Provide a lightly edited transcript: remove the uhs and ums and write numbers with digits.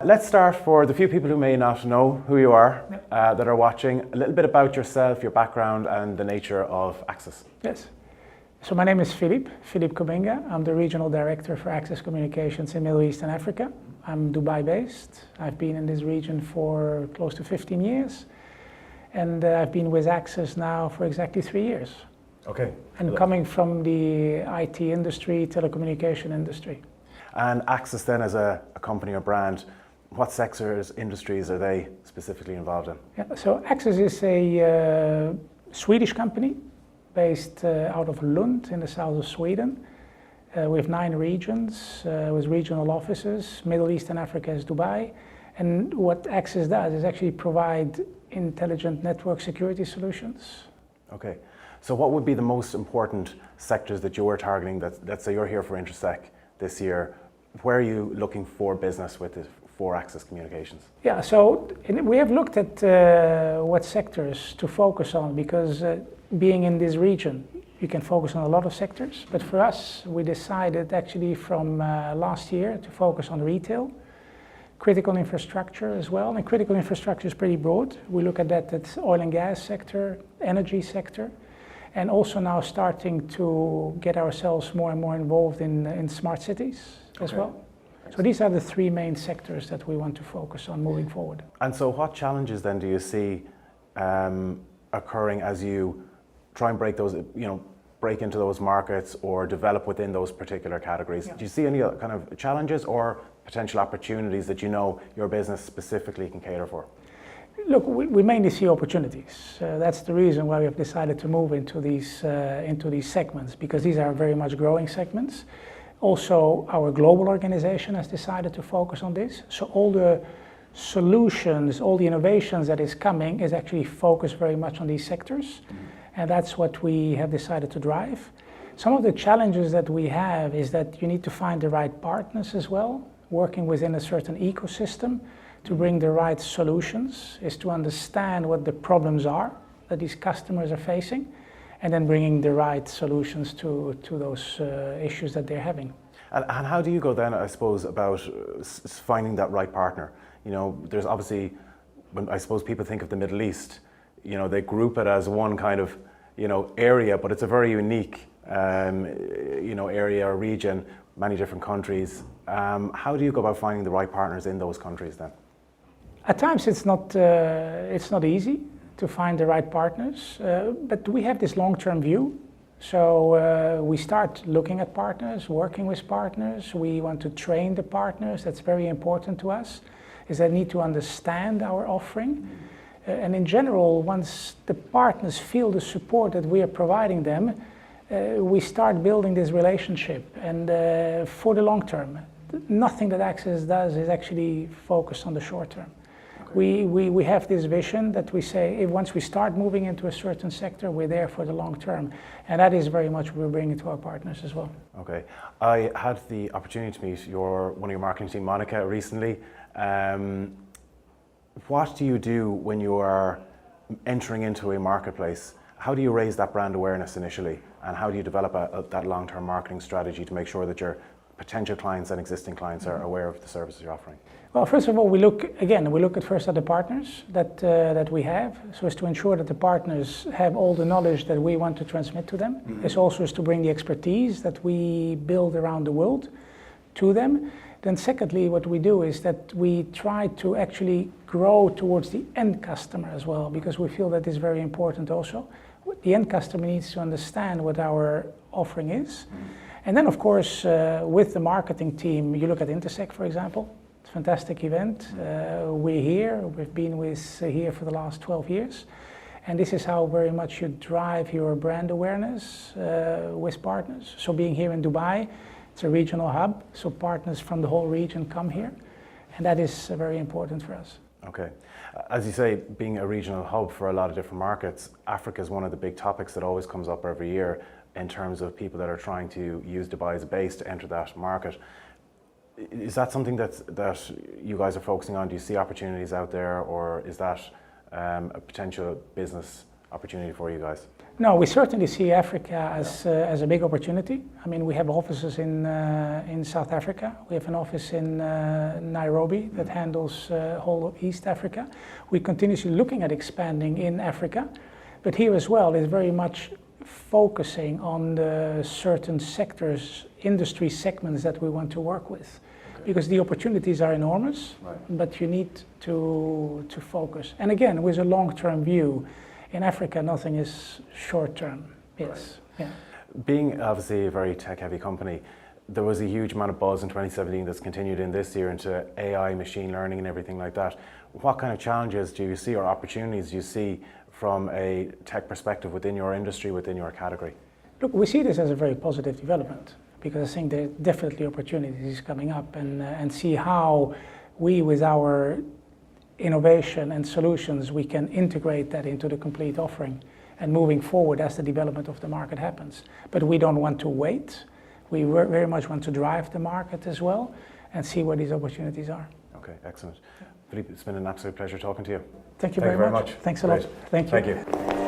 Let's start, for the few people who may not know who you are, that are watching, a little bit about yourself, your background and the nature of Access. Yes. So my name is Philippe Kubbinga. I'm the Regional Director for Access Communications in Middle East and Africa. I'm Dubai based. I've been in this region for close to 15 years. And I've been with Access now for exactly 3 years. Okay. And coming from the IT industry, telecommunication industry. And Access then as a company or brand, what sectors, industries are they specifically involved in? Yeah, so Access is a Swedish company based out of Lund in the south of Sweden. We have 9 regions with regional offices. Middle East and Africa is Dubai. And what Access does is actually provide intelligent network security solutions. Okay. So what would be the most important sectors that you're targeting, that, let's say you're here for Intersec this year, where are you looking for business with this, for Access Communications? Yeah, so we have looked at what sectors to focus on, because being in this region, you can focus on a lot of sectors. But for us, we decided actually from last year to focus on retail, critical infrastructure as well. And critical infrastructure is pretty broad. We look at that at oil and gas sector, energy sector, and also now starting to get ourselves more and more involved in smart cities as well. So these are the 3 main sectors that we want to focus on moving forward. And so what challenges then do you see occurring as you try and break those, break into those markets or develop within those particular categories? Yeah. Do you see any kind of challenges or potential opportunities that your business specifically can cater for? Look, we mainly see opportunities. That's the reason why we have decided to move into these segments, because these are very much growing segments. Also, our global organization has decided to focus on this. So all the solutions, all the innovations that is coming is actually focused very much on these sectors. Mm-hmm. And that's what we have decided to drive. Some of the challenges that we have is that you need to find the right partners as well, working within a certain ecosystem to bring the right solutions, is to understand what the problems are that these customers are facing, and then bringing the right solutions to those issues that they're having. And how do you go then, I suppose, about finding that right partner? There's obviously, when I suppose people think of the Middle East, they group it as one kind of, area, but it's a very unique, area or region, many different countries. How do you go about finding the right partners in those countries then? At times it's not easy to find the right partners, but we have this long-term view. So we start looking at partners, working with partners. We want to train the partners. That's very important to us, is they need to understand our offering. And in general, once the partners feel the support that we are providing them, we start building this relationship, and for the long term. Nothing that Access does is actually focused on the short term. We have this vision that we say, if once we start moving into a certain sector, we're there for the long term. And that is very much what we're bringing to our partners as well. Okay. I had the opportunity to meet one of your marketing team, Monica, recently. What do you do when you are entering into a marketplace? How do you raise that brand awareness initially? And how do you develop that long-term marketing strategy to make sure that your potential clients and existing clients are aware of the services you're offering? Well, first of all, we look at first at the partners that we have, so as to ensure that the partners have all the knowledge that we want to transmit to them. Mm-hmm. It's also to bring the expertise that we build around the world to them. Then secondly, what we do is that we try to actually grow towards the end customer as well, because we feel that is very important also. The end customer needs to understand what our offering is. Mm-hmm. And then, of course, with the marketing team, you look at Intersec, for example. It's a fantastic event. We're here. We've been here for the last 12 years. And this is how very much you drive your brand awareness with partners. So being here in Dubai, it's a regional hub. So partners from the whole region come here. And that is very important for us. Okay. As you say, being a regional hub for a lot of different markets, Africa is one of the big topics that always comes up every year, in terms of people that are trying to use Dubai as a base to enter that market. Is that something that you guys are focusing on? Do you see opportunities out there, or is that a potential business opportunity for you guys? No, we certainly see Africa as a big opportunity. I mean, we have offices in South Africa. We have an office in Nairobi that handles whole of East Africa. We're continuously looking at expanding in Africa, but here as well is very much focusing on the certain sectors, industry segments that we want to work with. Okay. Because the opportunities are enormous, right, but you need to focus. And again, with a long-term view, in Africa, nothing is short-term. Yes. Right. Yeah. Being obviously a very tech-heavy company, there was a huge amount of buzz in 2017 that's continued in this year into AI, machine learning and everything like that. What kind of challenges do you see or opportunities do you see from a tech perspective within your industry, within your category? Look, we see this as a very positive development because I think there are definitely opportunities coming up and see how we, with our innovation and solutions, we can integrate that into the complete offering and moving forward as the development of the market happens. But we don't want to wait. We very much want to drive the market as well and see where these opportunities are. Okay, excellent. Philippe, it's been an absolute pleasure talking to you. Thank you very much. Thanks a lot. Thank you. Thank you.